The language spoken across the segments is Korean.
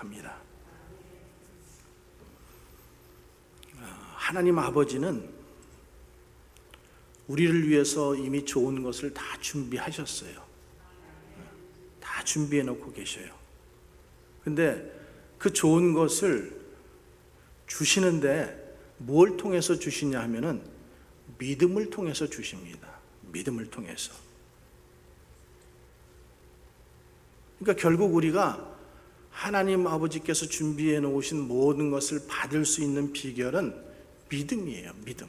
합니다. 하나님 아버지는 우리를 위해서 이미 좋은 것을 다 준비하셨어요. 다 준비해 놓고 계셔요. 근데 그 좋은 것을 주시는데 뭘 통해서 주시냐 하면은 믿음을 통해서 주십니다. 믿음을 통해서. 그러니까 결국 우리가 하나님 아버지께서 준비해 놓으신 모든 것을 받을 수 있는 비결은 믿음이에요. 믿음.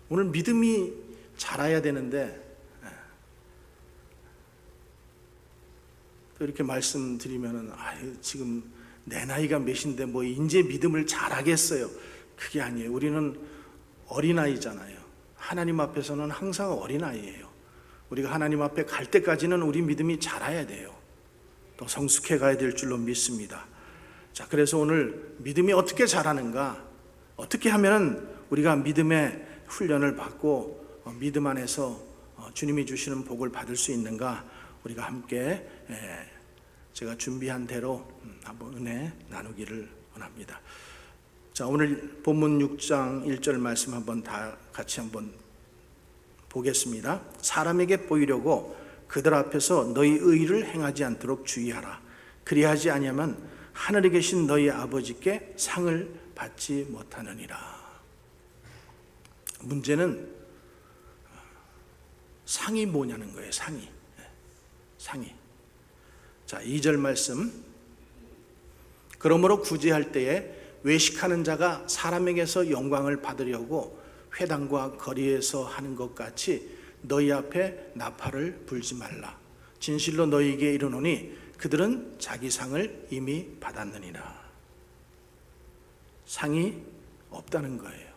오늘 믿음이 자라야 되는데 또 이렇게 말씀드리면은 지금 내 나이가 몇인데 뭐 이제 믿음을 잘하겠어요. 그게 아니에요. 우리는 어린아이잖아요. 하나님 앞에서는 항상 어린아이예요. 우리가 하나님 앞에 갈 때까지는 우리 믿음이 자라야 돼요. 또 성숙해 가야 될 줄로 믿습니다. 자, 그래서 오늘 믿음이 어떻게 자라는가? 어떻게 하면은 우리가 믿음의 훈련을 받고 믿음 안에서 주님이 주시는 복을 받을 수 있는가? 우리가 함께 제가 준비한 대로 한번 은혜 나누기를 원합니다. 자, 오늘 본문 6장 1절 말씀 한번 다 같이 한번 보겠습니다. 사람에게 보이려고 그들 앞에서 너희 의를 행하지 않도록 주의하라. 그리하지 아니하면 하늘에 계신 너희 아버지께 상을 받지 못하느니라. 문제는 상이 뭐냐는 거예요. 상이. 자, 2절 말씀. 그러므로 구제할 때에 외식하는 자가 사람에게서 영광을 받으려고 회당과 거리에서 하는 것 같이 너희 앞에 나팔을 불지 말라. 진실로 너희에게 이르노니 그들은 자기 상을 이미 받았느니라. 상이 없다는 거예요.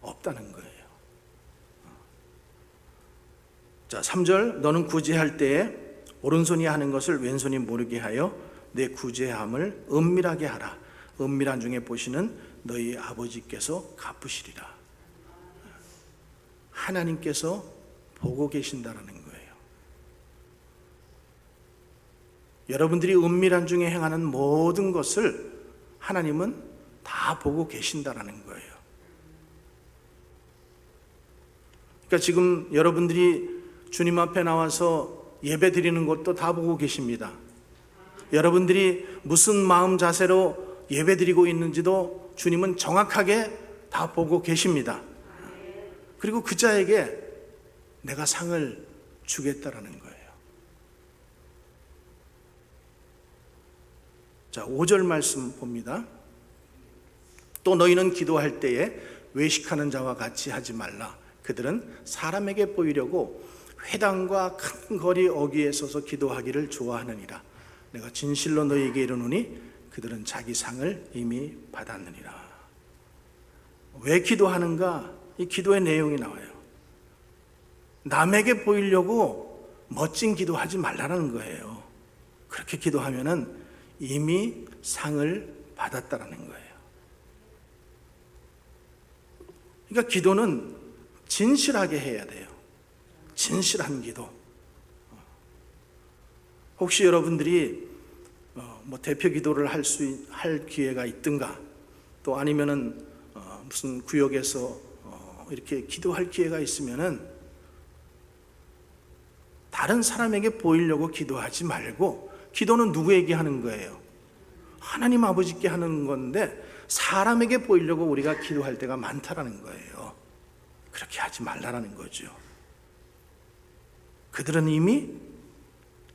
없다는 거예요. 자, 3절. 너는 구제할 때에 오른손이 하는 것을 왼손이 모르게 하여 내 구제함을 은밀하게 하라. 은밀한 중에 보시는 너희 아버지께서 갚으시리라. 하나님께서 보고 계신다라는 거예요. 여러분들이 은밀한 중에 행하는 모든 것을 하나님은 다 보고 계신다라는 거예요. 그러니까 지금 여러분들이 주님 앞에 나와서 예배 드리는 것도 다 보고 계십니다. 여러분들이 무슨 마음 자세로 예배 드리고 있는지도 주님은 정확하게 다 보고 계십니다. 그리고 그 자에게 내가 상을 주겠다라는 거예요. 자, 5절 말씀 봅니다. 또 너희는 기도할 때에 외식하는 자와 같이 하지 말라. 그들은 사람에게 보이려고 회당과 큰 거리 어귀에 서서 기도하기를 좋아하느니라. 내가 진실로 너희에게 이르노니 그들은 자기 상을 이미 받았느니라. 왜 기도하는가? 이 기도의 내용이 나와요. 남에게 보이려고 멋진 기도하지 말라는 거예요. 그렇게 기도하면은 이미 상을 받았다라는 거예요. 그러니까 기도는 진실하게 해야 돼요. 진실한 기도. 혹시 여러분들이 뭐 대표 기도를 할 기회가 있든가, 또 아니면은 무슨 구역에서 이렇게 기도할 기회가 있으면은 다른 사람에게 보이려고 기도하지 말고, 기도는 누구에게 하는 거예요? 하나님 아버지께 하는 건데 사람에게 보이려고 우리가 기도할 때가 많다라는 거예요. 그렇게 하지 말라라는 거죠. 그들은 이미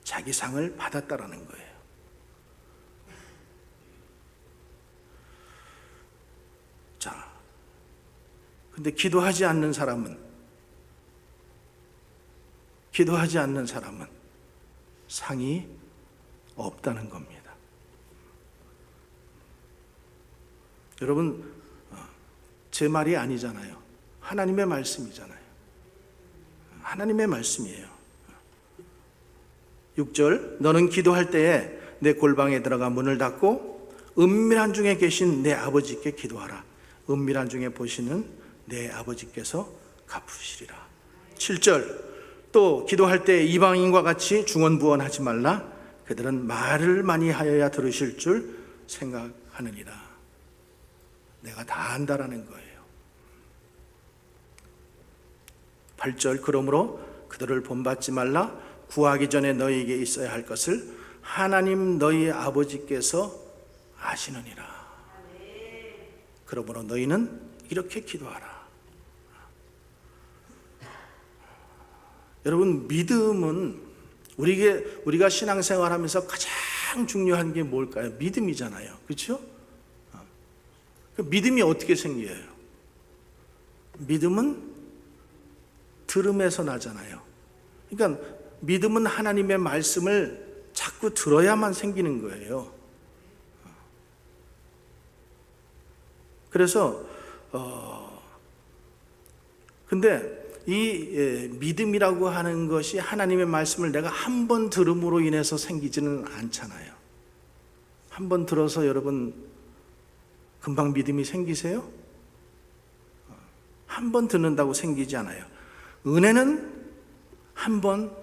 자기 상을 받았다라는 거예요. 자, 근데 기도하지 않는 사람은 상이 없다는 겁니다. 여러분, 제 말이 아니잖아요. 하나님의 말씀이잖아요. 하나님의 말씀이에요. 6절. 너는 기도할 때에 내 골방에 들어가 문을 닫고 은밀한 중에 계신 내 아버지께 기도하라. 은밀한 중에 보시는 내 아버지께서 갚으시리라. 7절 또 기도할 때 이방인과 같이 중언부언하지 말라. 그들은 말을 많이 하여야 들으실 줄 생각하느니라. 내가 다 안다라는 거예요. 8절 그러므로 그들을 본받지 말라. 구하기 전에 너희에게 있어야 할 것을 하나님 너희 아버지께서 아시느니라. 그러므로 너희는 이렇게 기도하라. 여러분, 믿음은 우리가 신앙생활하면서 가장 중요한 게 뭘까요? 믿음이잖아요. 그렇죠? 믿음이 어떻게 생겨요? 믿음은 들음에서 나잖아요. 그러니까 믿음은 하나님의 말씀을 자꾸 들어야만 생기는 거예요. 그래서 근데 이 믿음이라고 하는 것이 하나님의 말씀을 내가 한 번 들음으로 인해서 생기지는 않잖아요. 한 번 들어서 여러분 금방 믿음이 생기세요? 한 번 듣는다고 생기지 않아요. 은혜는 한 번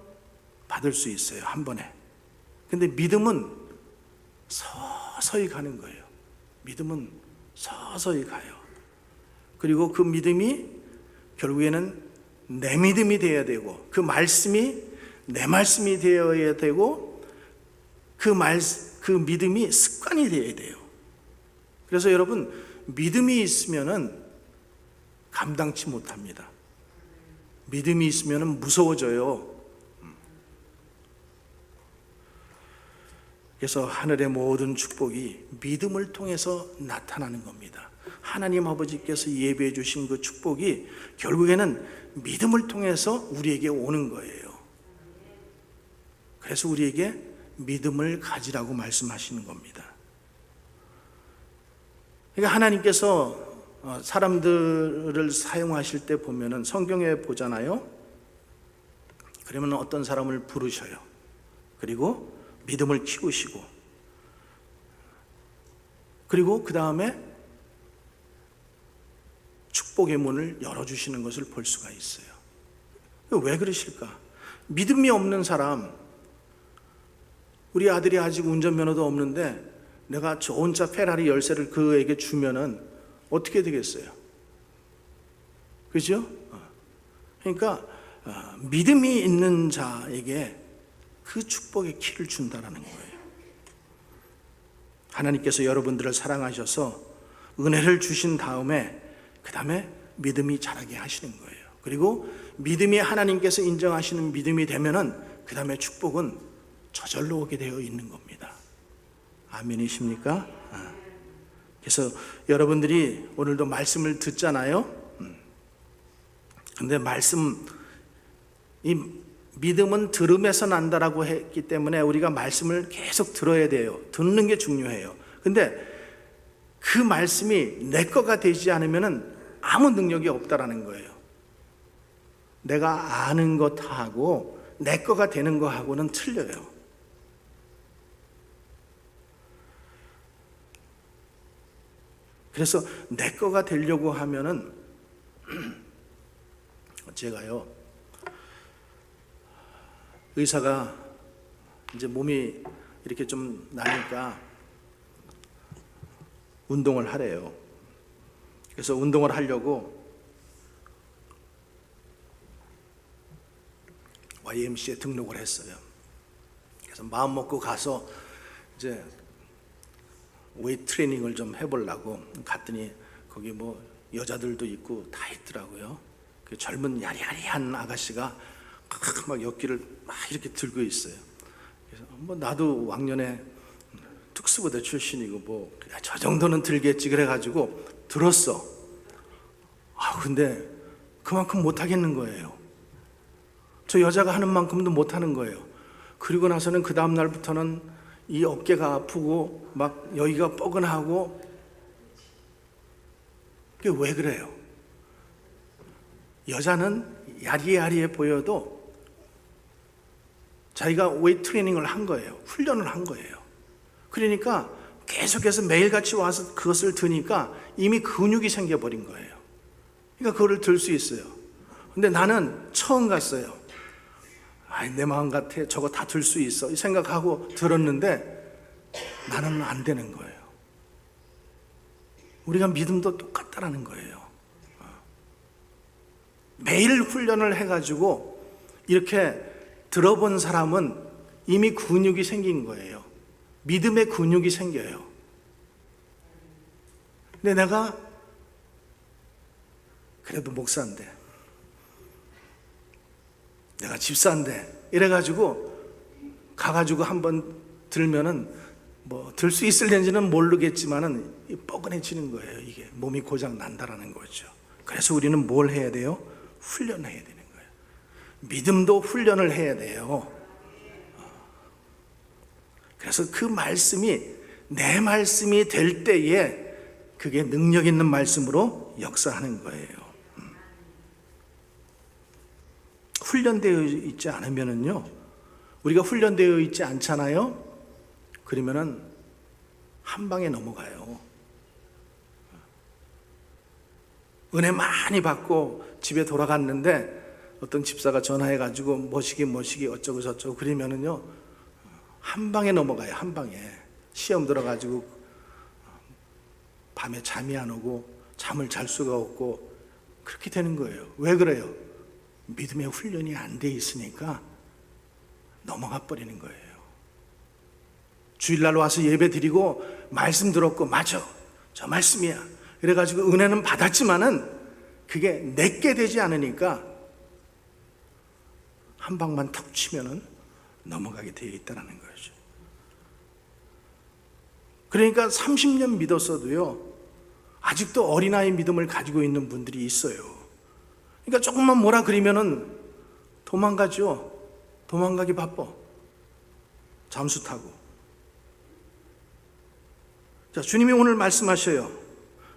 받을 수 있어요. 한 번에. 근데 믿음은 서서히 가는 거예요. 믿음은 서서히 가요. 그리고 그 믿음이 결국에는 내 믿음이 되어야 되고, 그 말씀이 내 말씀이 되어야 되고, 그 믿음이 습관이 되어야 돼요. 그래서 여러분, 믿음이 있으면은 감당치 못합니다. 믿음이 있으면은 무서워져요. 그래서 하늘의 모든 축복이 믿음을 통해서 나타나는 겁니다. 하나님 아버지께서 예배해 주신 그 축복이 결국에는 믿음을 통해서 우리에게 오는 거예요. 그래서 우리에게 믿음을 가지라고 말씀하시는 겁니다. 그러니까 하나님께서 사람들을 사용하실 때 보면은 성경에 보잖아요. 그러면 어떤 사람을 부르셔요. 그리고 믿음을 키우시고, 그리고 그 다음에 축복의 문을 열어주시는 것을 볼 수가 있어요. 왜 그러실까? 믿음이 없는 사람, 우리 아들이 아직 운전면허도 없는데 내가 좋은 차 페라리 열쇠를 그에게 주면은 어떻게 되겠어요? 그죠? 그러니까 믿음이 있는 자에게 그 축복의 키를 준다라는 거예요. 하나님께서 여러분들을 사랑하셔서 은혜를 주신 다음에 그 다음에 믿음이 자라게 하시는 거예요. 그리고 믿음이 하나님께서 인정하시는 믿음이 되면은 그 다음에 축복은 저절로 오게 되어 있는 겁니다. 아멘이십니까? 그래서 여러분들이 오늘도 말씀을 듣잖아요. 근데 이 믿음은 들음에서 난다라고 했기 때문에 우리가 말씀을 계속 들어야 돼요. 듣는 게 중요해요. 근데 그 말씀이 내 거가 되지 않으면 아무 능력이 없다라는 거예요. 내가 아는 것하고 내 거가 되는 거하고는 틀려요. 그래서 내 거가 되려고 하면은 제가요, 의사가 이제 몸이 이렇게 좀 나니까 운동을 하래요. 그래서 운동을 하려고 YMCA에 등록을 했어요. 그래서 마음 먹고 가서 이제 웨이트 트레이닝을 좀 해보려고 갔더니 거기 뭐 여자들도 있고 다 있더라고요. 그 젊은 야리야리한 아가씨가 막 역기를 막 이렇게 들고 있어요. 그래서 뭐 나도 왕년에 특수부대 출신이고 뭐 저 정도는 들겠지 그래가지고 들었어. 근데 그만큼 못하겠는 거예요. 저 여자가 하는 만큼도 못하는 거예요. 그리고 나서는 그 다음 날부터는 이 어깨가 아프고 막 여기가 뻐근하고. 그게 왜 그래요? 여자는 야리야리해 보여도 자기가 웨이트 트레이닝을 한 거예요. 훈련을 한 거예요. 그러니까 계속해서 매일같이 와서 그것을 드니까 이미 근육이 생겨버린 거예요. 그러니까 그거를 들 수 있어요. 근데 나는 처음 갔어요. 아이, 내 마음 같아. 저거 다 들 수 있어. 이 생각하고 들었는데 나는 안 되는 거예요. 우리가 믿음도 똑같다라는 거예요. 매일 훈련을 해가지고 이렇게 들어본 사람은 이미 근육이 생긴 거예요. 믿음의 근육이 생겨요. 근데 내가 그래도 목사인데, 내가 집사인데 이래가지고 가가지고 한번 들면은 뭐 들 수 있을는지는 모르겠지만은 뻐근해지는 거예요. 이게 몸이 고장 난다라는 거죠. 그래서 우리는 뭘 해야 돼요? 훈련해야 되는 거예요. 믿음도 훈련을 해야 돼요. 그래서 그 말씀이 내 말씀이 될 때에 그게 능력 있는 말씀으로 역사하는 거예요. 훈련되어 있지 않으면은요, 우리가 훈련되어 있지 않잖아요. 그러면은 한 방에 넘어가요. 은혜 많이 받고 집에 돌아갔는데 어떤 집사가 전화해가지고 뭐시기 어쩌고 저쩌고 그러면은요, 한 방에 넘어가요. 한 방에. 시험 들어가지고 밤에 잠이 안 오고 잠을 잘 수가 없고 그렇게 되는 거예요. 왜 그래요? 믿음의 훈련이 안 돼 있으니까 넘어가 버리는 거예요. 주일날 와서 예배 드리고 말씀 들었고 맞아, 저 말씀이야 이래가지고 은혜는 받았지만은 그게 내게 되지 않으니까 한 방만 턱 치면은 넘어가게 되어 있다는 거죠. 그러니까 30년 믿었어도요, 아직도 어린아이 믿음을 가지고 있는 분들이 있어요. 그러니까 조금만 뭐라 그러면은 도망가죠. 도망가기 바빠. 잠수 타고. 자, 주님이 오늘 말씀하셔요.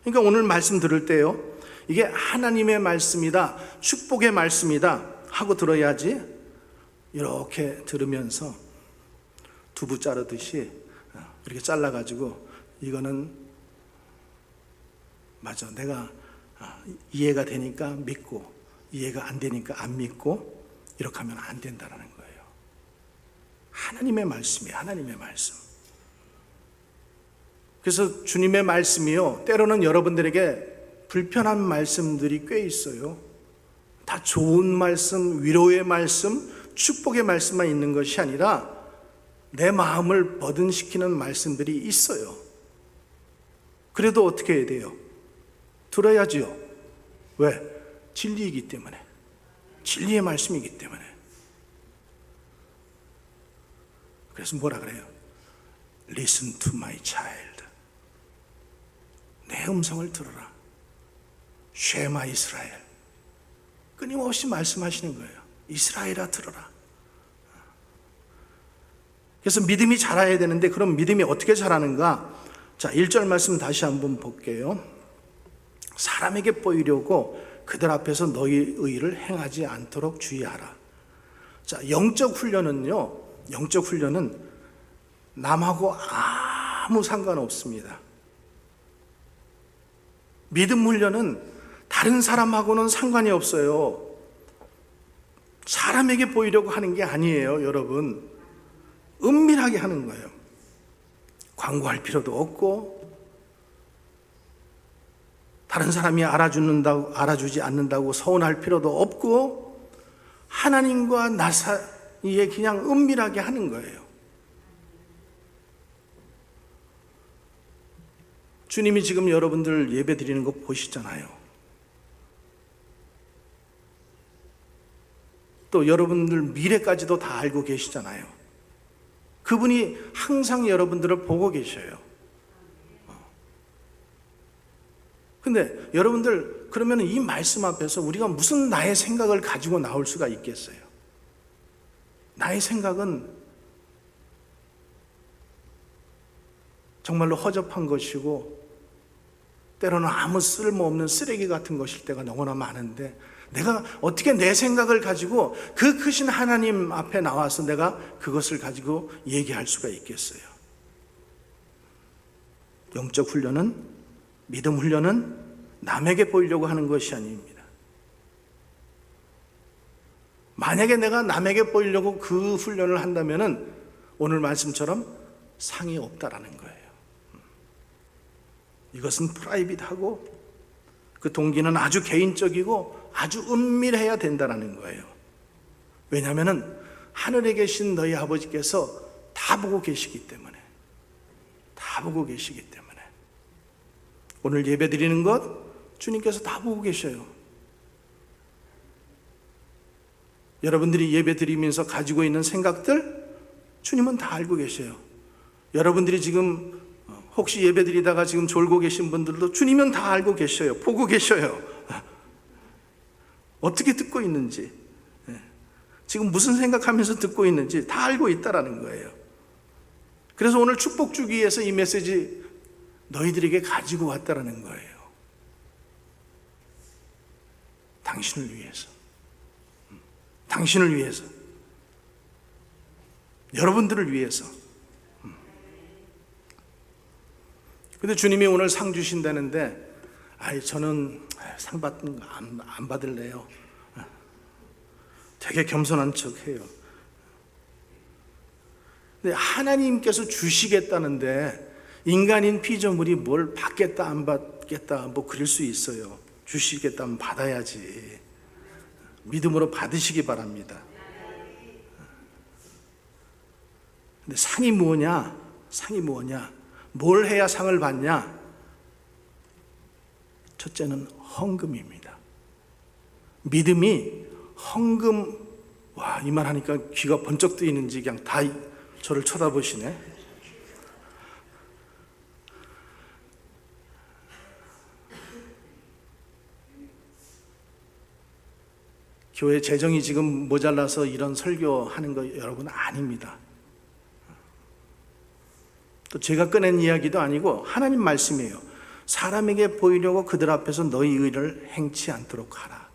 그러니까 오늘 말씀 들을 때요, 이게 하나님의 말씀이다, 축복의 말씀이다 하고 들어야지, 이렇게 들으면서 두부 자르듯이 이렇게 잘라가지고 이거는 맞아, 내가 이해가 되니까 믿고 이해가 안 되니까 안 믿고 이렇게 하면 안 된다는 거예요. 하나님의 말씀이에요. 하나님의 말씀. 그래서 주님의 말씀이요, 때로는 여러분들에게 불편한 말씀들이 꽤 있어요. 다 좋은 말씀, 위로의 말씀, 축복의 말씀만 있는 것이 아니라 내 마음을 버든시키는 말씀들이 있어요. 그래도 어떻게 해야 돼요? 들어야지요. 왜? 진리이기 때문에. 진리의 말씀이기 때문에. 그래서 뭐라 그래요? Listen to my child. 내 음성을 들어라. 쉐마 이스라엘. 끊임없이 말씀하시는 거예요. 이스라엘아 들어라. 그래서 믿음이 자라야 되는데, 그럼 믿음이 어떻게 자라는가? 자, 1절 말씀 다시 한번 볼게요. 사람에게 보이려고 그들 앞에서 너희 의를 행하지 않도록 주의하라. 자, 영적 훈련은요, 영적 훈련은 남하고 아무 상관없습니다. 믿음 훈련은 다른 사람하고는 상관이 없어요. 사람에게 보이려고 하는 게 아니에요, 여러분. 은밀하게 하는 거예요. 광고할 필요도 없고, 다른 사람이 알아주지 않는다고 서운할 필요도 없고, 하나님과 나 사이에 그냥 은밀하게 하는 거예요. 주님이 지금 여러분들 예배 드리는 거 보시잖아요. 또 여러분들 미래까지도 다 알고 계시잖아요. 그분이 항상 여러분들을 보고 계셔요. 근데 여러분들, 그러면 이 말씀 앞에서 우리가 무슨 나의 생각을 가지고 나올 수가 있겠어요? 나의 생각은 정말로 허접한 것이고 때로는 아무 쓸모없는 쓰레기 같은 것일 때가 너무나 많은데, 내가 어떻게 내 생각을 가지고 그 크신 하나님 앞에 나와서 내가 그것을 가지고 얘기할 수가 있겠어요? 영적 훈련은, 믿음 훈련은 남에게 보이려고 하는 것이 아닙니다. 만약에 내가 남에게 보이려고 그 훈련을 한다면은 오늘 말씀처럼 상이 없다라는 거예요. 이것은 프라이빗하고 그 동기는 아주 개인적이고 아주 은밀해야 된다는 거예요. 왜냐하면 하늘에 계신 너희 아버지께서 다 보고 계시기 때문에, 다 보고 계시기 때문에 오늘 예배 드리는 것 주님께서 다 보고 계셔요. 여러분들이 예배 드리면서 가지고 있는 생각들 주님은 다 알고 계셔요. 여러분들이 지금 혹시 예배 드리다가 지금 졸고 계신 분들도 주님은 다 알고 계셔요. 보고 계셔요. 어떻게 듣고 있는지, 지금 무슨 생각하면서 듣고 있는지 다 알고 있다라는 거예요. 그래서 오늘 축복 주기 위해서 이 메시지 너희들에게 가지고 왔다라는 거예요. 당신을 위해서, 당신을 위해서, 여러분들을 위해서. 근데 주님이 오늘 상 주신다는데, 저는 상 받는 거 안 받을래요. 되게 겸손한 척 해요. 근데 하나님께서 주시겠다는데 인간인 피조물이 뭘 받겠다 안 받겠다 뭐 그럴 수 있어요. 주시겠다면 받아야지. 믿음으로 받으시기 바랍니다. 근데 상이 뭐냐? 상이 뭐냐? 뭘 해야 상을 받냐? 첫째는 헌금입니다. 믿음이 헌금, 와, 이 말 하니까 귀가 번쩍 뜨이는지 그냥 다 저를 쳐다보시네. 교회 재정이 지금 모자라서 이런 설교하는 거 여러분 아닙니다. 또 제가 꺼낸 이야기도 아니고 하나님 말씀이에요. 사람에게 보이려고 그들 앞에서 너희 의를 행치 않도록 하라.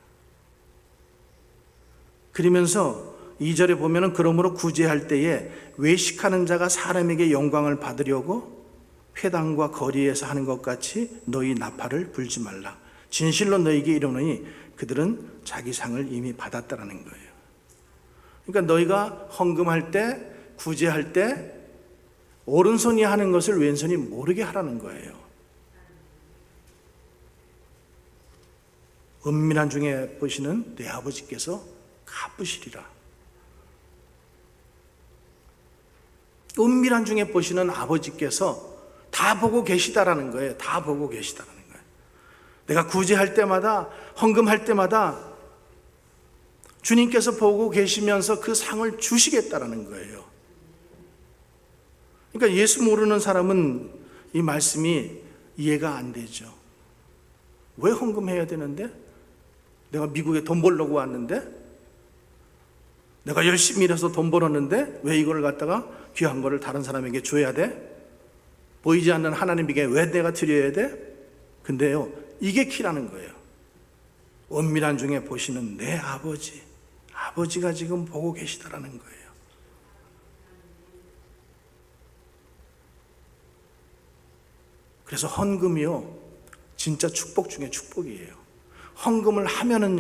그러면서 2절에 보면은 그러므로 구제할 때에 외식하는 자가 사람에게 영광을 받으려고 회당과 거리에서 하는 것 같이 너희 나팔을 불지 말라. 진실로 너희에게 이르노니 그들은 자기 상을 이미 받았다라는 거예요. 그러니까 너희가 헌금할 때, 구제할 때 오른손이 하는 것을 왼손이 모르게 하라는 거예요. 은밀한 중에 보시는 내 아버지께서 갚으시리라. 은밀한 중에 보시는 아버지께서 다 보고 계시다라는 거예요. 다 보고 계시다라는 거예요. 내가 구제할 때마다, 헌금할 때마다 주님께서 보고 계시면서 그 상을 주시겠다라는 거예요. 그러니까 예수 모르는 사람은 이 말씀이 이해가 안 되죠. 왜 헌금해야 되는데? 내가 미국에 돈 벌려고 왔는데? 내가 열심히 일해서 돈 벌었는데 왜 이걸 갖다가 귀한 거를 다른 사람에게 줘야 돼? 보이지 않는 하나님에게 왜 내가 드려야 돼? 근데요, 이게 키라는 거예요. 은밀한 중에 보시는 내 아버지가 지금 보고 계시다라는 거예요. 그래서 헌금이요, 진짜 축복 중에 축복이에요. 헌금을 하면은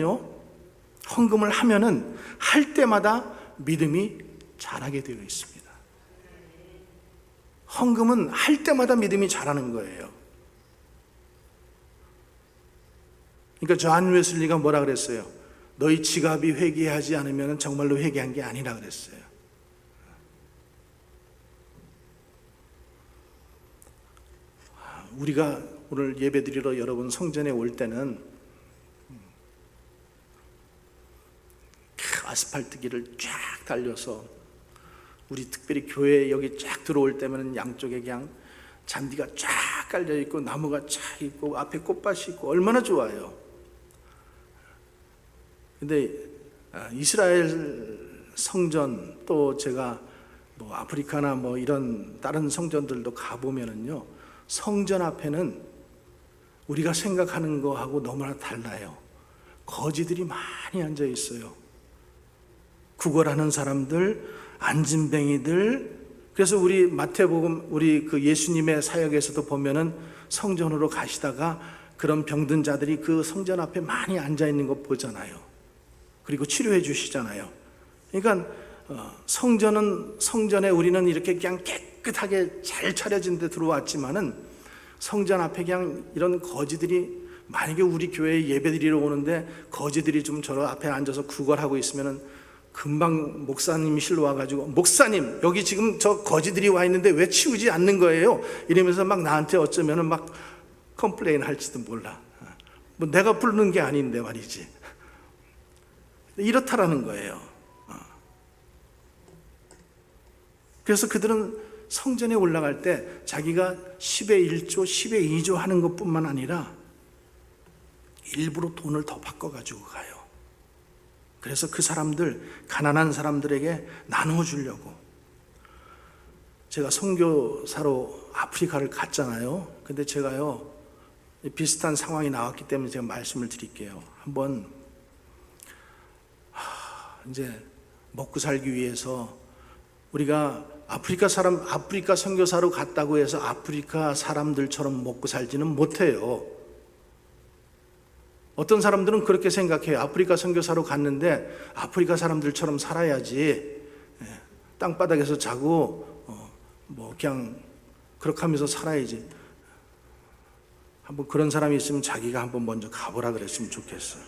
할 때마다 믿음이 자라게 되어 있습니다. 헌금은 할 때마다 믿음이 자라는 거예요. 그러니까 존 웨슬리가 뭐라 그랬어요? 너희 지갑이 회개하지 않으면 정말로 회개한 게 아니라 그랬어요. 우리가 오늘 예배 드리러 여러분 성전에 올 때는 그 아스팔트 길을 쫙 달려서 우리 특별히 교회 여기 쫙 들어올 때면 양쪽에 그냥 잔디가 쫙 깔려 있고 나무가 쫙 있고 앞에 꽃밭이 있고 얼마나 좋아요. 근데 이스라엘 성전, 또 제가 뭐 아프리카나 뭐 이런 다른 성전들도 가보면은요, 성전 앞에는 우리가 생각하는 거하고 너무나 달라요. 거지들이 많이 앉아 있어요. 구걸하는 사람들, 안진뱅이들. 그래서 우리 마태복음, 우리 그 예수님의 사역에서도 보면은 성전으로 가시다가 그런 병든 자들이 그 성전 앞에 많이 앉아 있는 거 보잖아요. 그리고 치료해 주시잖아요. 그러니까 성전은 성전에 우리는 이렇게 그냥 깨끗하게 잘 차려진 데 들어왔지만은 성전 앞에 그냥 이런 거지들이, 만약에 우리 교회에 예배드리러 오는데 거지들이 좀 저 앞에 앉아서 구걸하고 있으면은 금방 목사님이 실로 와가지고, 목사님 여기 지금 저 거지들이 와 있는데 왜 치우지 않는 거예요? 이러면서 막 나한테 어쩌면은 막 컴플레인 할지도 몰라. 뭐 내가 부르는 게 아닌데 말이지. 이렇다라는 거예요. 그래서 그들은 성전에 올라갈 때 자기가 10의 1조, 10의 2조 하는 것뿐만 아니라 일부러 돈을 더 바꿔가지고 가요. 그래서 그 사람들, 가난한 사람들에게 나눠주려고. 제가 선교사로 아프리카를 갔잖아요. 근데 제가요, 비슷한 상황이 나왔기 때문에 제가 말씀을 드릴게요. 한번 이제 먹고 살기 위해서 우리가 아프리카 선교사로 갔다고 해서 아프리카 사람들처럼 먹고 살지는 못해요. 어떤 사람들은 그렇게 생각해요. 아프리카 선교사로 갔는데 아프리카 사람들처럼 살아야지, 땅바닥에서 자고 뭐 그냥 그렇게 하면서 살아야지. 한번 그런 사람이 있으면 자기가 한번 먼저 가보라 그랬으면 좋겠어요.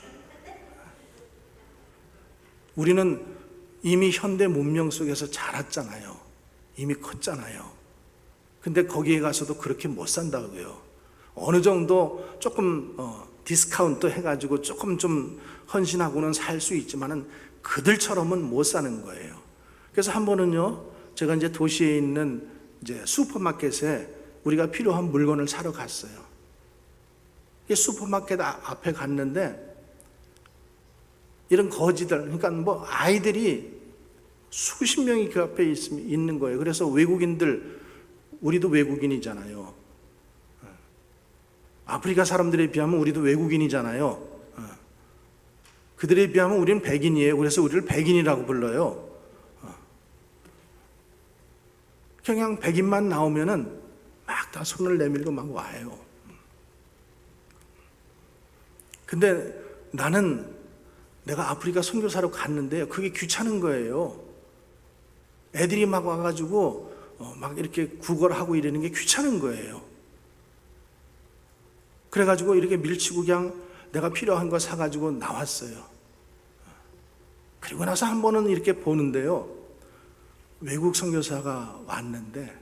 우리는 이미 현대 문명 속에서 자랐잖아요. 이미 컸잖아요. 근데 거기에 가서도 그렇게 못 산다고요. 어느 정도 조금 디스카운트 해가지고 조금 좀 헌신하고는 살 수 있지만은 그들처럼은 못 사는 거예요. 그래서 한 번은요, 제가 이제 도시에 있는 이제 슈퍼마켓에 우리가 필요한 물건을 사러 갔어요. 슈퍼마켓 앞에 갔는데 이런 거지들, 그러니까 뭐 아이들이 수십 명이 그 앞에 있는 거예요. 그래서 외국인들, 우리도 외국인이잖아요. 아프리카 사람들에 비하면 우리도 외국인이잖아요. 그들에 비하면 우리는 백인이에요. 그래서 우리를 백인이라고 불러요. 그냥 백인만 나오면은 막 다 손을 내밀고 막 와요. 근데 나는 내가 아프리카 선교사로 갔는데 그게 귀찮은 거예요. 애들이 막 와가지고 막 이렇게 구걸하고 이러는 게 귀찮은 거예요. 그래가지고 이렇게 밀치고 그냥 내가 필요한 거 사가지고 나왔어요. 그리고 나서 한 번은 이렇게 보는데요, 외국 선교사가 왔는데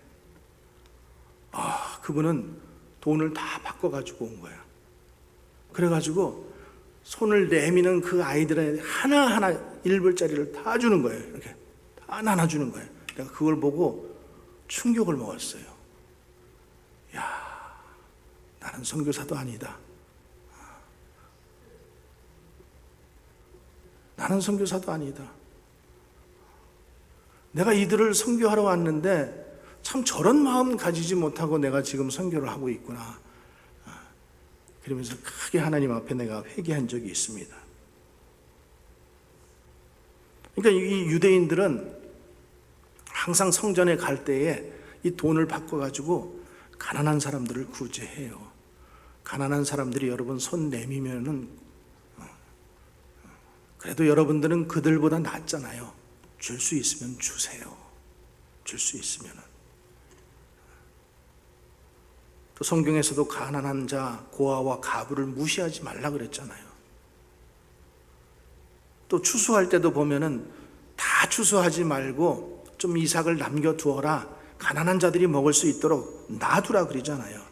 그분은 돈을 다 바꿔가지고 온 거야. 그래가지고 손을 내미는 그 아이들의 하나하나 1불짜리를 다 주는 거예요. 이렇게 다 나눠주는 거예요. 내가 그걸 보고 충격을 먹었어요. 야, 나는 선교사도 아니다. 나는 선교사도 아니다. 내가 이들을 선교하러 왔는데 참 저런 마음 가지지 못하고 내가 지금 선교를 하고 있구나. 그러면서 크게 하나님 앞에 내가 회개한 적이 있습니다. 그러니까 이 유대인들은 항상 성전에 갈 때에 이 돈을 바꿔가지고 가난한 사람들을 구제해요. 가난한 사람들이 여러분 손 내미면은 그래도 여러분들은 그들보다 낫잖아요. 줄 수 있으면 주세요. 줄 수 있으면은. 또 성경에서도 가난한 자, 고아와 가부를 무시하지 말라 그랬잖아요. 또 추수할 때도 보면은 다 추수하지 말고 좀 이삭을 남겨두어라. 가난한 자들이 먹을 수 있도록 놔두라 그러잖아요.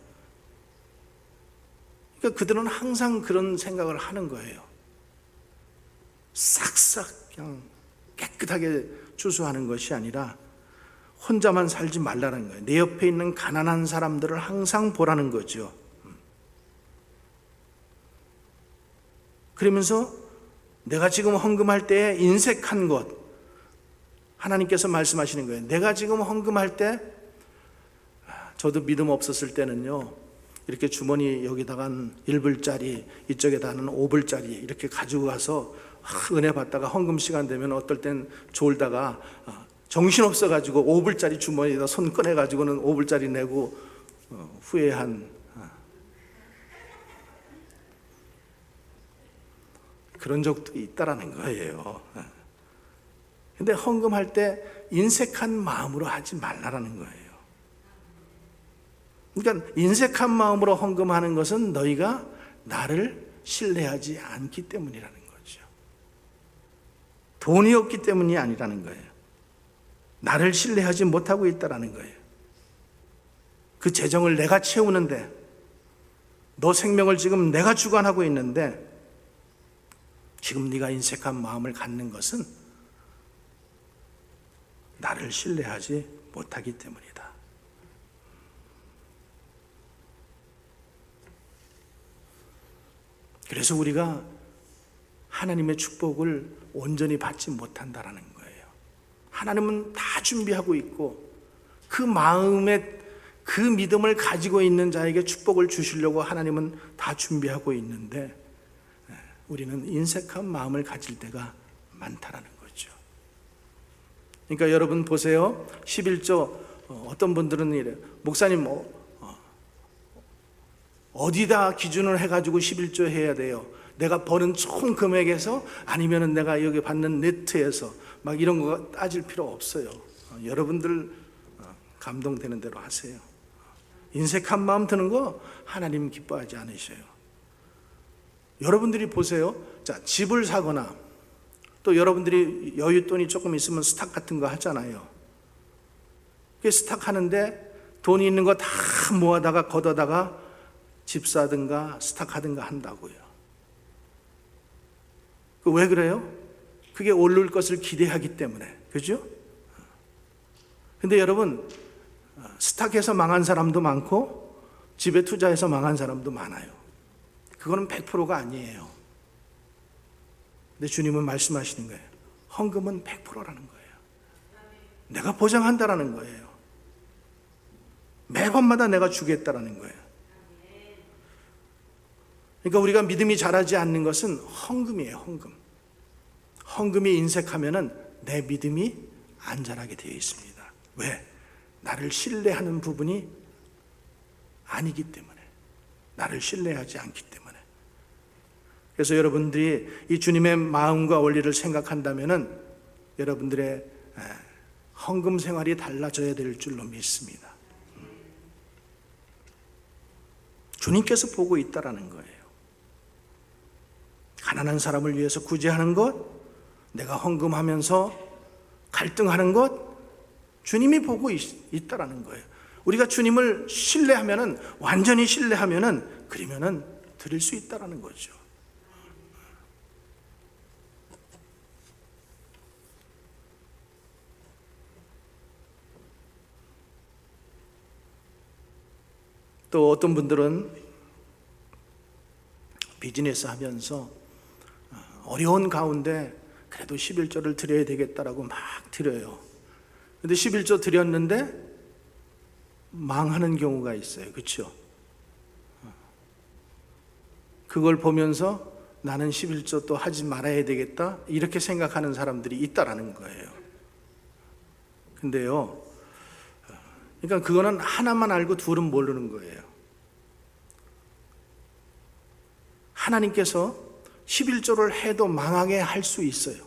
그러니까 그들은 항상 그런 생각을 하는 거예요. 싹싹 그냥 깨끗하게 추수하는 것이 아니라 혼자만 살지 말라는 거예요. 내 옆에 있는 가난한 사람들을 항상 보라는 거죠. 그러면서 내가 지금 헌금할 때 인색한 것, 하나님께서 말씀하시는 거예요. 내가 지금 헌금할 때, 저도 믿음 없었을 때는요, 이렇게 주머니 여기다가 1불짜리, 이쪽에다가는 5불짜리 이렇게 가지고 가서 은혜 받다가 헌금 시간 되면 어떨 땐 졸다가 정신없어가지고 5불짜리 주머니에다 손 꺼내가지고는 5불짜리 내고 후회한 그런 적도 있다라는 거예요. 근데 헌금할 때 인색한 마음으로 하지 말라라는 거예요. 그러니까 인색한 마음으로 헌금하는 것은 너희가 나를 신뢰하지 않기 때문이라는 거죠. 돈이 없기 때문이 아니라는 거예요. 나를 신뢰하지 못하고 있다라는 거예요. 그 재정을 내가 채우는데, 너 생명을 지금 내가 주관하고 있는데 지금 네가 인색한 마음을 갖는 것은 나를 신뢰하지 못하기 때문이다. 그래서 우리가 하나님의 축복을 온전히 받지 못한다라는 거예요. 하나님은 다 준비하고 있고 그 마음에 그 믿음을 가지고 있는 자에게 축복을 주시려고 하나님은 다 준비하고 있는데 우리는 인색한 마음을 가질 때가 많다라는 거죠. 그러니까 여러분 보세요. 11조 어떤 분들은 이래요. 목사님 어디다 기준을 해가지고 11조 해야 돼요? 내가 버는 총 금액에서 아니면은 내가 여기 받는 네트에서 막 이런 거 따질 필요 없어요. 여러분들 감동되는 대로 하세요. 인색한 마음 드는 거 하나님 기뻐하지 않으셔요. 여러분들이 보세요. 자, 집을 사거나 또 여러분들이 여윳돈이 조금 있으면 스탁 같은 거 하잖아요. 그 스탁 하는데 돈이 있는 거 다 모아다가 걷어다가 집 사든가 스탁 하든가 한다고요. 왜 그래요? 그게 오를 것을 기대하기 때문에. 그죠? 근데 여러분, 스탁해서 망한 사람도 많고 집에 투자해서 망한 사람도 많아요. 그거는 100%가 아니에요. 근데 주님은 말씀하시는 거예요. 헌금은 100%라는 거예요. 내가 보장한다라는 거예요. 매번마다 내가 주겠다라는 거예요. 그러니까 우리가 믿음이 자라지 않는 것은 헌금이에요. 헌금. 헌금이 인색하면은 내 믿음이 안 자라게 되어 있습니다. 왜? 나를 신뢰하는 부분이 아니기 때문에, 나를 신뢰하지 않기 때문에. 그래서 여러분들이 이 주님의 마음과 원리를 생각한다면은 여러분들의 헌금 생활이 달라져야 될 줄로 믿습니다. 주님께서 보고 있다라는 거예요. 가난한 사람을 위해서 구제하는 것, 내가 헌금하면서 갈등하는 것, 주님이 보고 있다라는 거예요. 우리가 주님을 신뢰하면은, 완전히 신뢰하면은, 그러면은 드릴 수 있다라는 거죠. 또 어떤 분들은 비즈니스 하면서 어려운 가운데 그래도 11조를 드려야 되겠다라고 막 드려요. 근데 11조 드렸는데 망하는 경우가 있어요. 그렇죠? 그걸 보면서 나는 11조 또 하지 말아야 되겠다 이렇게 생각하는 사람들이 있다라는 거예요. 근데요, 그러니까 그거는 하나만 알고 둘은 모르는 거예요. 하나님께서 11조를 해도 망하게 할 수 있어요.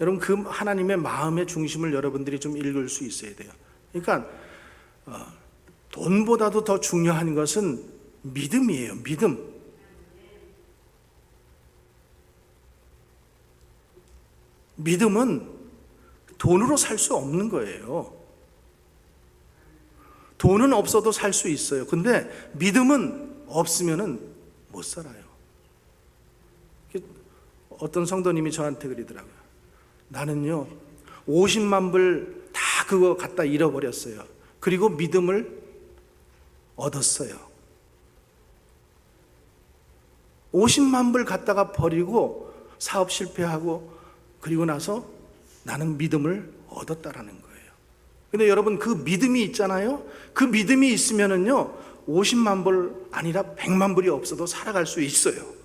여러분, 그 하나님의 마음의 중심을 여러분들이 좀 읽을 수 있어야 돼요. 그러니까 돈보다도 더 중요한 것은 믿음이에요. 믿음. 믿음은 돈으로 살 수 없는 거예요. 돈은 없어도 살 수 있어요. 근데 믿음은 없으면은 못 살아요. 어떤 성도님이 저한테 그러더라고요. 나는요 50만 불 다 그거 갖다 잃어버렸어요. 그리고 믿음을 얻었어요. 50만 불 갖다가 버리고 사업 실패하고 그리고 나서 나는 믿음을 얻었다라는 거예요. 근데 여러분, 그 믿음이 있잖아요. 그 믿음이 있으면은요 50만 불 아니라 100만 불이 없어도 살아갈 수 있어요.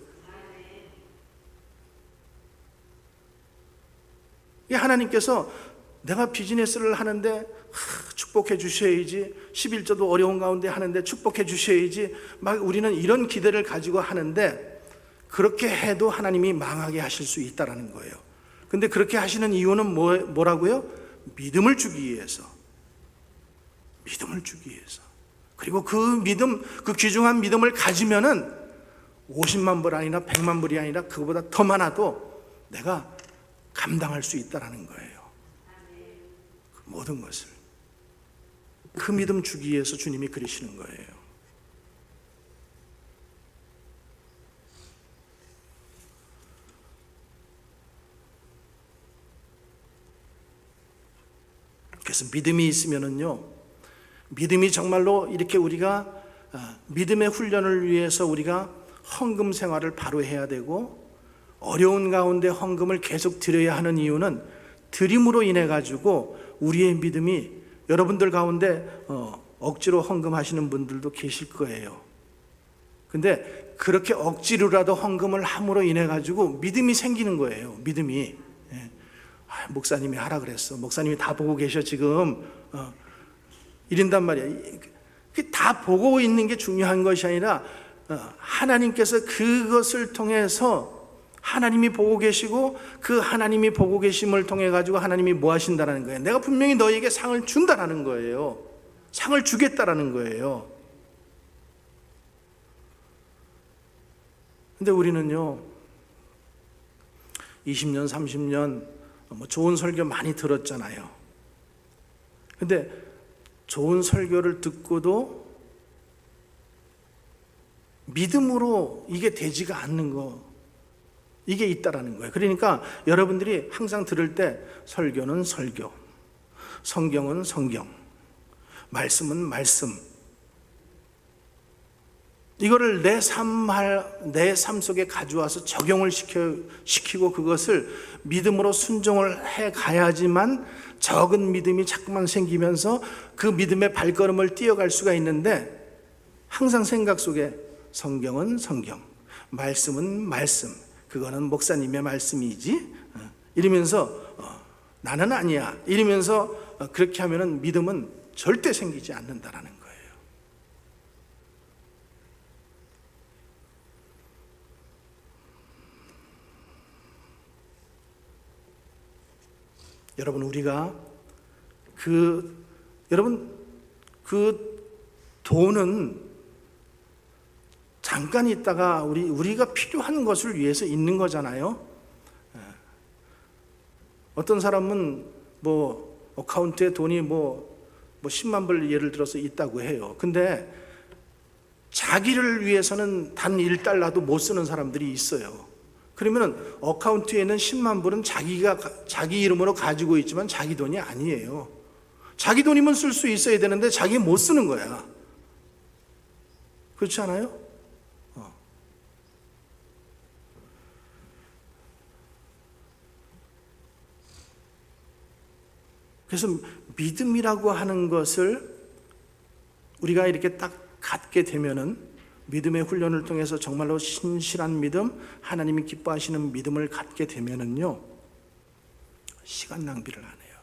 하나님께서 내가 비즈니스를 하는데 축복해 주셔야지, 11조도 어려운 가운데 하는데 축복해 주셔야지, 막 우리는 이런 기대를 가지고 하는데 그렇게 해도 하나님이 망하게 하실 수 있다라는 거예요. 근데 그렇게 하시는 이유는 뭐라고요? 믿음을 주기 위해서. 믿음을 주기 위해서. 그리고 그 믿음, 그 귀중한 믿음을 가지면은 50만 불 아니라 100만 불이 아니라 그거보다 더 많아도 내가 감당할 수 있다라는 거예요. 그 모든 것을. 그 믿음 주기 위해서 주님이 그러시는 거예요. 그래서 믿음이 있으면은요, 믿음이 정말로 이렇게 우리가 믿음의 훈련을 위해서 우리가 헌금 생활을 바로 해야 되고, 어려운 가운데 헌금을 계속 드려야 하는 이유는 드림으로 인해 가지고 우리의 믿음이, 여러분들 가운데 억지로 헌금하시는 분들도 계실 거예요. 근데 그렇게 억지로라도 헌금을 함으로 인해 가지고 믿음이 생기는 거예요. 믿음이. 목사님이 하라 그랬어. 목사님이 다 보고 계셔 지금. 이런단 말이야. 다 보고 있는 게 중요한 것이 아니라 하나님께서 그것을 통해서 하나님이 보고 계시고, 그 하나님이 보고 계심을 통해 가지고 하나님이 뭐 하신다는 거예요? 내가 분명히 너에게 상을 준다라는 거예요. 상을 주겠다라는 거예요. 근데 우리는요, 20년 30년 좋은 설교 많이 들었잖아요. 근데 좋은 설교를 듣고도 믿음으로 이게 되지가 않는 거, 이게 있다라는 거예요. 그러니까 여러분들이 항상 들을 때 설교는 설교, 성경은 성경, 말씀은 말씀, 이거를 내 삶 속에 가져와서 적용을 시키고 그것을 믿음으로 순종을 해 가야지만 적은 믿음이 자꾸만 생기면서 그 믿음의 발걸음을 뛰어갈 수가 있는데, 항상 생각 속에 성경은 성경, 말씀은 말씀, 그거는 목사님의 말씀이지, 이러면서 나는 아니야, 이러면서 그렇게 하면은 믿음은 절대 생기지 않는다라는 거예요. 여러분, 우리가 그 돈은 잠깐 있다가 우리가 필요한 것을 위해서 있는 거잖아요. 어떤 사람은 어카운트에 돈이 10만 불 예를 들어서 있다고 해요. 근데 자기를 위해서는 단 1달러도 못 쓰는 사람들이 있어요. 그러면 어카운트에는 10만 불은 자기 이름으로 가지고 있지만 자기 돈이 아니에요. 자기 돈이면 쓸 수 있어야 되는데 자기 못 쓰는 거야. 그렇지 않아요? 그래서 믿음이라고 하는 것을 우리가 이렇게 딱 갖게 되면은, 믿음의 훈련을 통해서 정말로 신실한 믿음, 하나님이 기뻐하시는 믿음을 갖게 되면은요, 시간 낭비를 안 해요.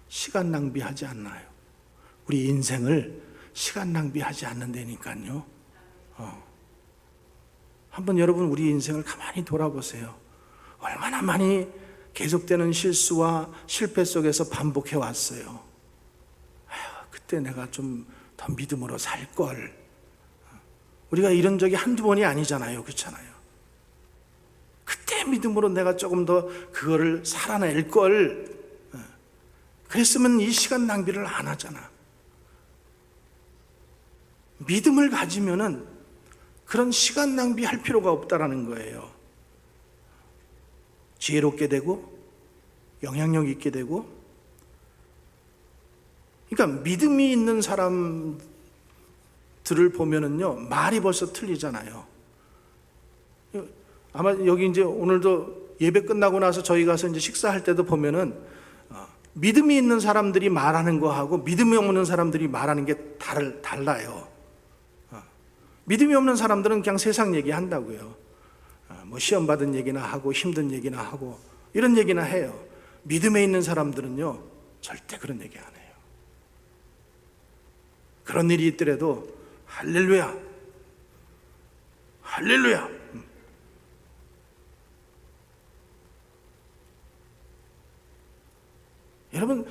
시간 낭비하지 않나요? 우리 인생을 시간 낭비하지 않는다니까요. 한번 여러분 우리 인생을 가만히 돌아보세요. 얼마나 많이 계속되는 실수와 실패 속에서 반복해 왔어요. 그때 내가 좀 더 믿음으로 살 걸. 우리가 이런 적이 한두 번이 아니잖아요. 그렇잖아요. 그때 믿음으로 내가 조금 더 그거를 살아낼 걸. 그랬으면 이 시간 낭비를 안 하잖아. 믿음을 가지면은 그런 시간 낭비할 필요가 없다라는 거예요. 지혜롭게 되고 영향력 있게 되고. 그러니까 믿음이 있는 사람들을 보면은요, 말이 벌써 틀리잖아요. 아마 여기 이제 오늘도 예배 끝나고 나서 저희 가서 이제 식사할 때도 보면은 믿음이 있는 사람들이 말하는 거하고 믿음이 없는 사람들이 말하는 게 달라요. 믿음이 없는 사람들은 그냥 세상 얘기 한다고요. 시험 받은 얘기나 하고 힘든 얘기나 하고 이런 얘기나 해요. 믿음에 있는 사람들은요, 절대 그런 얘기 안 해요. 그런 일이 있더라도 할렐루야, 할렐루야. 여러분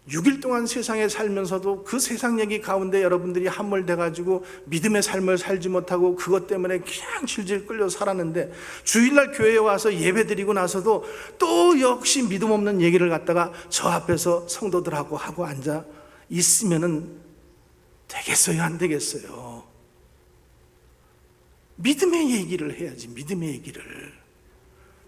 6일 동안 세상에 살면서도 그 세상 얘기 가운데 여러분들이 함몰돼가지고 믿음의 삶을 살지 못하고 그것 때문에 그냥 질질 끌려 살았는데 주일날 교회에 와서 예배드리고 나서도 또 역시 믿음 없는 얘기를 갖다가 저 앞에서 성도들하고 하고 앉아 있으면은 되겠어요, 안 되겠어요? 믿음의 얘기를 해야지, 믿음의 얘기를.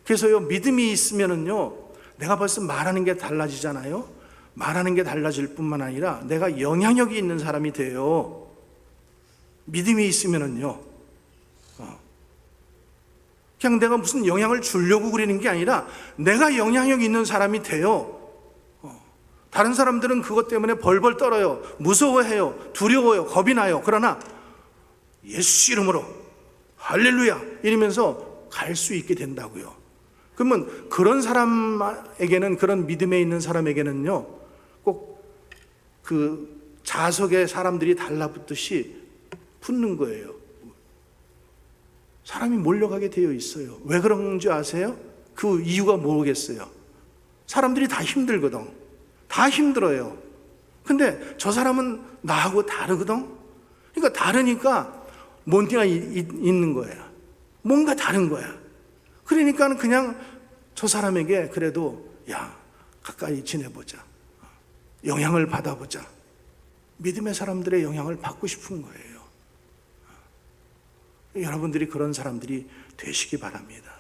그래서요, 믿음이 있으면은요, 내가 벌써 말하는 게 달라지잖아요. 말하는 게 달라질 뿐만 아니라 내가 영향력이 있는 사람이 돼요. 믿음이 있으면은요, 그냥 내가 무슨 영향을 주려고 그러는 게 아니라 내가 영향력 있는 사람이 돼요. 다른 사람들은 그것 때문에 벌벌 떨어요. 무서워해요. 두려워요. 겁이 나요. 그러나 예수 이름으로 할렐루야 이러면서 갈 수 있게 된다고요. 그러면 그런 사람에게는, 그런 믿음에 있는 사람에게는요, 꼭 그 자석에 사람들이 달라붙듯이 붙는 거예요. 사람이 몰려가게 되어 있어요. 왜 그런지 아세요? 그 이유가 모르겠어요. 사람들이 다 힘들거든. 다 힘들어요. 근데 저 사람은 나하고 다르거든. 그러니까 다르니까 뭔가 있는 거야. 뭔가 다른 거야. 그러니까 그냥 저 사람에게 그래도 야, 가까이 지내보자. 영향을 받아보자. 믿음의 사람들의 영향을 받고 싶은 거예요. 여러분들이 그런 사람들이 되시기 바랍니다.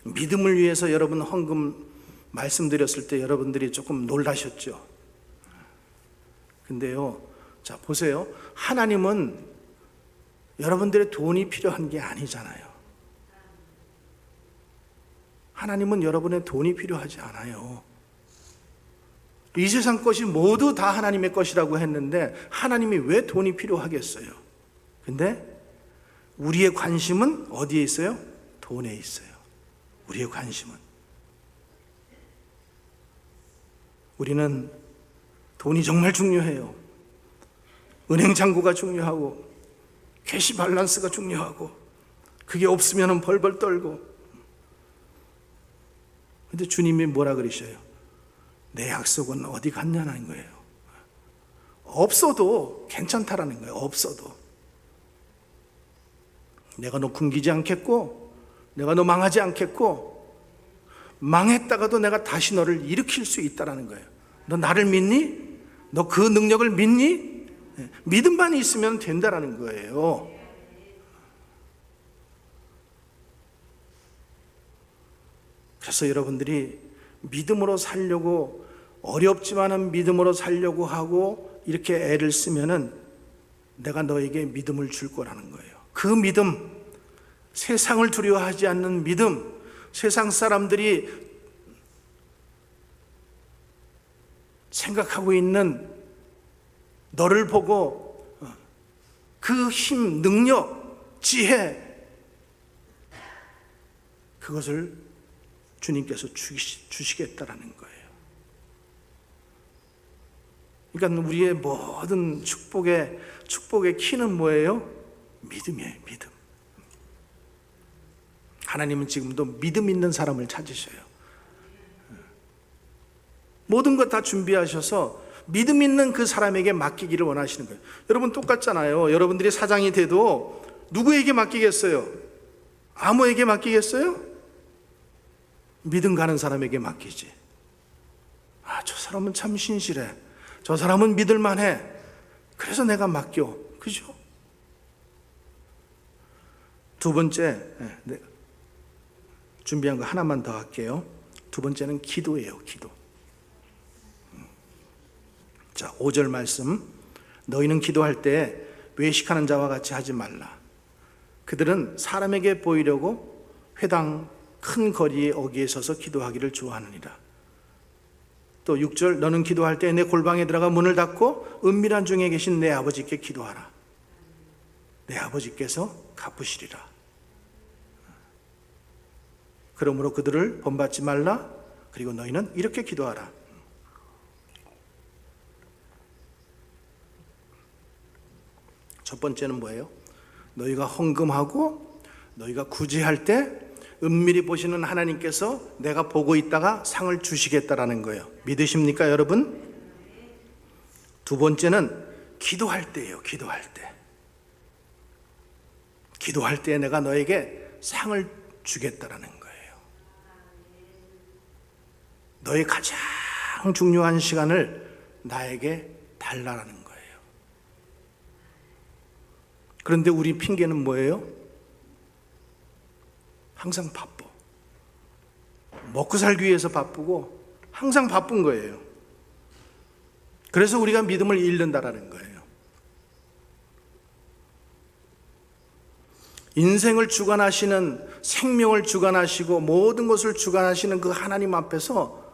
믿음을 위해서 여러분 헌금 말씀드렸을 때 여러분들이 조금 놀라셨죠? 근데요, 자, 보세요. 하나님은 여러분들의 돈이 필요한 게 아니잖아요. 하나님은 여러분의 돈이 필요하지 않아요. 이 세상 것이 모두 다 하나님의 것이라고 했는데 하나님이 왜 돈이 필요하겠어요? 근데 우리의 관심은 어디에 있어요? 돈에 있어요. 우리의 관심은. 우리는 돈이 정말 중요해요. 은행 잔고가 중요하고 캐시 밸런스가 중요하고 그게 없으면 벌벌 떨고. 근데 주님이 뭐라 그러셔요? 내 약속은 어디 갔냐는 거예요. 없어도 괜찮다라는 거예요. 없어도. 내가 너 굶기지 않겠고, 내가 너 망하지 않겠고, 망했다가도 내가 다시 너를 일으킬 수 있다라는 거예요. 너 나를 믿니? 너 그 능력을 믿니? 믿음만 있으면 된다라는 거예요. 그래서 여러분들이 믿음으로 살려고, 어렵지만은 믿음으로 살려고 하고 이렇게 애를 쓰면은 내가 너에게 믿음을 줄 거라는 거예요. 그 믿음, 세상을 두려워하지 않는 믿음, 세상 사람들이 생각하고 있는 너를 보고 그 힘, 능력, 지혜, 그것을 주님께서 주시겠다라는 거예요. 그러니까 우리의 모든 축복의 키는 뭐예요? 믿음이에요, 믿음. 하나님은 지금도 믿음 있는 사람을 찾으셔요. 모든 것 다 준비하셔서 믿음 있는 그 사람에게 맡기기를 원하시는 거예요. 여러분 똑같잖아요. 여러분들이 사장이 돼도 누구에게 맡기겠어요? 아무에게 맡기겠어요? 믿음 가는 사람에게 맡기지. 아, 저 사람은 참 신실해. 저 사람은 믿을만해. 그래서 내가 맡겨. 그죠? 두 번째, 준비한 거 하나만 더 할게요. 두 번째는 기도예요, 기도. 자, 5절 말씀. 너희는 기도할 때 외식하는 자와 같이 하지 말라. 그들은 사람에게 보이려고 회당 큰 거리의 어귀에 서서 기도하기를 좋아하느니라. 또 6절, 너는 기도할 때 내 골방에 들어가 문을 닫고 은밀한 중에 계신 내 아버지께 기도하라. 내 아버지께서 갚으시리라. 그러므로 그들을 본받지 말라. 그리고 너희는 이렇게 기도하라. 첫 번째는 뭐예요? 너희가 헌금하고 너희가 구제할 때 은밀히 보시는 하나님께서 내가 보고 있다가 상을 주시겠다라는 거예요. 믿으십니까, 여러분? 두 번째는 기도할 때예요. 기도할 때. 기도할 때 내가 너에게 상을 주겠다라는 거예요. 너의 가장 중요한 시간을 나에게 달라라는 거예요. 그런데 우리 핑계는 뭐예요? 항상 바빠. 먹고 살기 위해서 바쁘고 항상 바쁜 거예요. 그래서 우리가 믿음을 잃는다라는 거예요. 인생을 주관하시는, 생명을 주관하시고 모든 것을 주관하시는 그 하나님 앞에서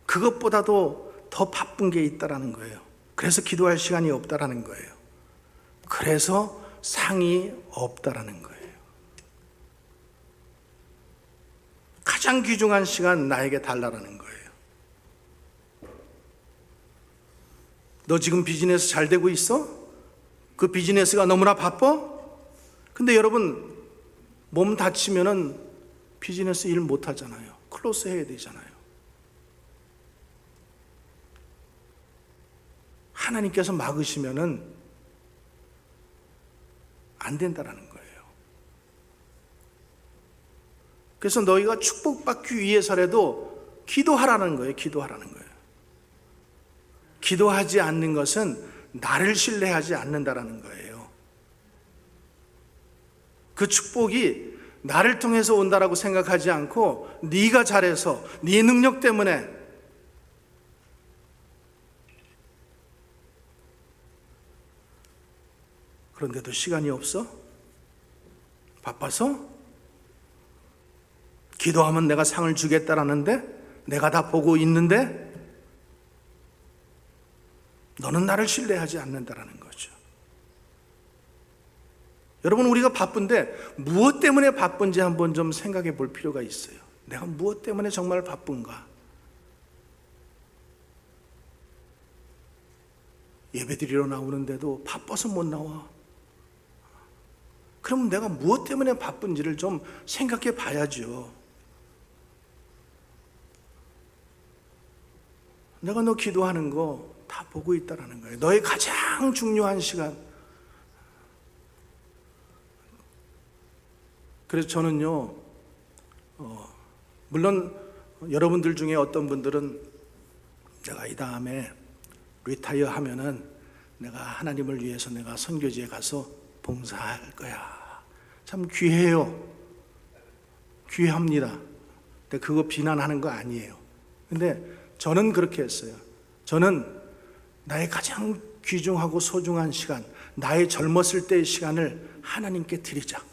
그것보다도 더 바쁜 게 있다라는 거예요. 그래서 기도할 시간이 없다라는 거예요. 그래서 상이 없다라는 거예요. 가장 귀중한 시간 나에게 달라라는 거예요. 너 지금 비즈니스 잘 되고 있어? 그 비즈니스가 너무나 바빠? 근데 여러분, 몸 다치면은 비즈니스 일 못 하잖아요. 클로스 해야 되잖아요. 하나님께서 막으시면은 안 된다라는 거예요. 그래서 너희가 축복받기 위해서라도 기도하라는 거예요. 기도하라는 거예요. 기도하지 않는 것은 나를 신뢰하지 않는다라는 거예요. 그 축복이 나를 통해서 온다라고 생각하지 않고 네가 잘해서 네 능력 때문에, 그런데도 시간이 없어? 바빠서? 기도하면 내가 상을 주겠다라는데, 내가 다 보고 있는데 너는 나를 신뢰하지 않는다라는 거죠. 여러분, 우리가 바쁜데 무엇 때문에 바쁜지 한번 좀 생각해 볼 필요가 있어요. 내가 무엇 때문에 정말 바쁜가? 예배드리러 나오는데도 바빠서 못 나와. 그럼 내가 무엇 때문에 바쁜지를 좀 생각해 봐야죠. 내가 너 기도하는 거 다 보고 있다라는 거예요. 너의 가장 중요한 시간. 그래서 저는요, 물론 여러분들 중에 어떤 분들은 내가 이 다음에 리타이어 하면은 내가 하나님을 위해서 내가 선교지에 가서 봉사할 거야. 참 귀해요. 귀합니다. 근데 그거 비난하는 거 아니에요. 근데 저는 그렇게 했어요. 저는 나의 가장 귀중하고 소중한 시간, 나의 젊었을 때의 시간을 하나님께 드리자.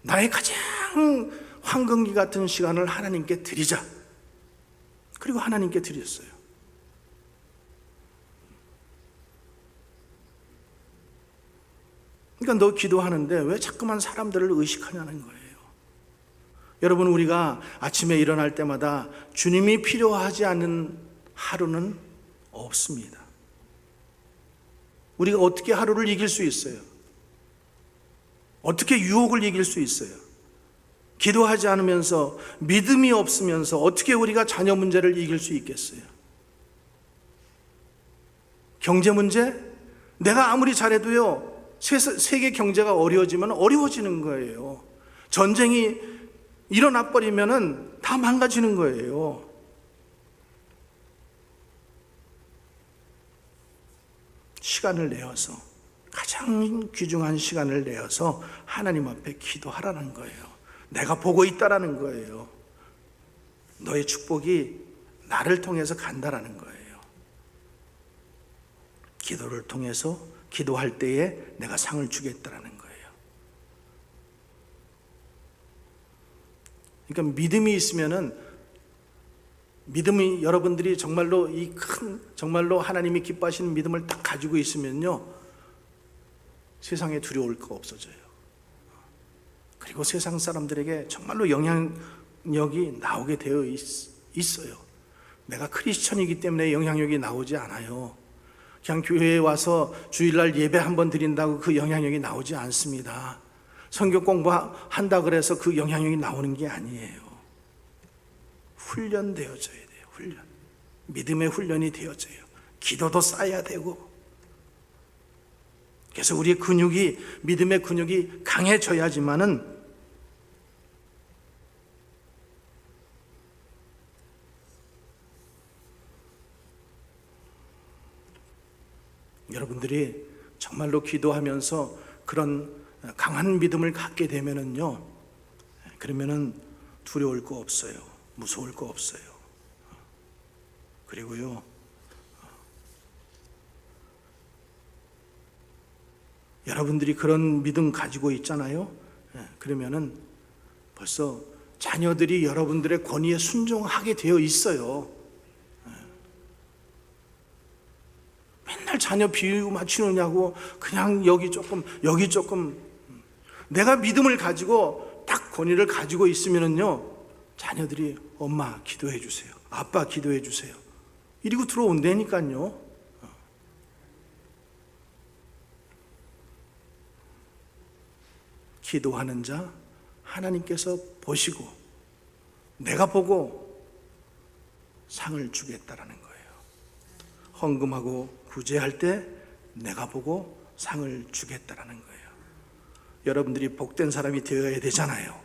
나의 가장 황금기 같은 시간을 하나님께 드리자. 그리고 하나님께 드렸어요. 그러니까 너 기도하는데 왜 자꾸만 사람들을 의식하냐는 거예요. 여러분, 우리가 아침에 일어날 때마다 주님이 필요하지 않은 하루는 없습니다. 우리가 어떻게 하루를 이길 수 있어요? 어떻게 유혹을 이길 수 있어요? 기도하지 않으면서, 믿음이 없으면서 어떻게 우리가 자녀 문제를 이길 수 있겠어요? 경제 문제? 내가 아무리 잘해도요, 세계 경제가 어려워지면 어려워지는 거예요. 전쟁이 일어나 버리면은 다 망가지는 거예요. 시간을 내어서, 가장 귀중한 시간을 내어서 하나님 앞에 기도하라는 거예요. 내가 보고 있다라는 거예요. 너의 축복이 나를 통해서 간다라는 거예요. 기도를 통해서, 기도할 때에 내가 상을 주겠다라는 거예요. 그러니까 믿음이 있으면은, 믿음이, 여러분들이 정말로 이 큰, 정말로 하나님이 기뻐하시는 믿음을 딱 가지고 있으면요, 세상에 두려울 거 없어져요. 그리고 세상 사람들에게 정말로 영향력이 나오게 되어 있어요. 내가 크리스천이기 때문에 영향력이 나오지 않아요. 그냥 교회에 와서 주일날 예배 한번 드린다고 그 영향력이 나오지 않습니다. 성경 공부한다 그래서 그 영향력이 나오는 게 아니에요. 훈련되어져야 돼요. 훈련. 믿음의 훈련이 되어져요. 기도도 쌓아야 되고. 그래서 우리의 근육이, 믿음의 근육이 강해져야지만은 여러분들이 정말로 기도하면서 그런 강한 믿음을 갖게 되면은요, 그러면은 두려울 거 없어요. 무서울 거 없어요. 그리고요, 여러분들이 그런 믿음 가지고 있잖아요. 그러면은 벌써 자녀들이 여러분들의 권위에 순종하게 되어 있어요. 맨날 자녀 비유 맞추느냐고 그냥 여기 조금 여기 조금. 내가 믿음을 가지고 딱 권위를 가지고 있으면은요, 자녀들이 엄마 기도해 주세요, 아빠 기도해 주세요 이러고 들어온다니까요. 기도하는 자 하나님께서 보시고 내가 보고 상을 주겠다라는 거예요. 헌금하고 구제할 때 내가 보고 상을 주겠다라는 거예요. 여러분들이 복된 사람이 되어야 되잖아요.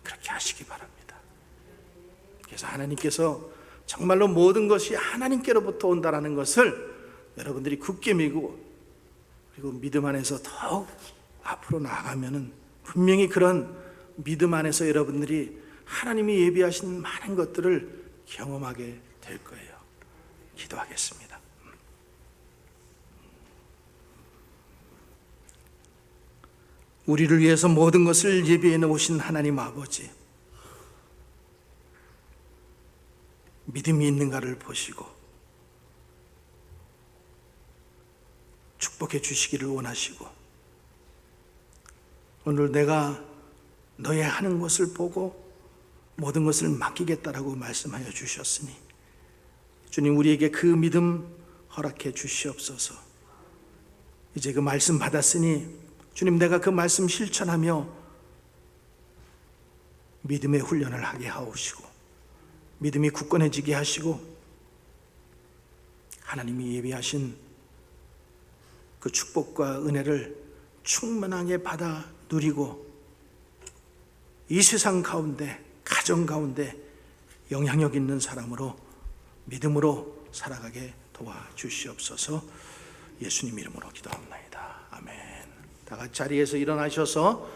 그렇게 하시기 바랍니다. 그래서 하나님께서 정말로 모든 것이 하나님께로부터 온다라는 것을 여러분들이 굳게 믿고, 그리고 믿음 안에서 더욱 앞으로 나아가면은 분명히 그런 믿음 안에서 여러분들이 하나님이 예비하신 많은 것들을 경험하게 될 거예요. 기도하겠습니다. 우리를 위해서 모든 것을 예비해 놓으신 하나님 아버지, 믿음이 있는가를 보시고 축복해 주시기를 원하시고, 오늘 내가 너의 하는 것을 보고 모든 것을 맡기겠다라고 말씀하여 주셨으니 주님, 우리에게 그 믿음 허락해 주시옵소서. 이제 그 말씀 받았으니 주님, 내가 그 말씀 실천하며 믿음의 훈련을 하게 하옵시고 믿음이 굳건해지게 하시고 하나님이 예비하신 그 축복과 은혜를 충만하게 받아 누리고 이 세상 가운데, 가정 가운데 영향력 있는 사람으로 믿음으로 살아가게 도와주시옵소서. 예수님 이름으로 기도합니다. 아멘. 다 같이 자리에서 일어나셔서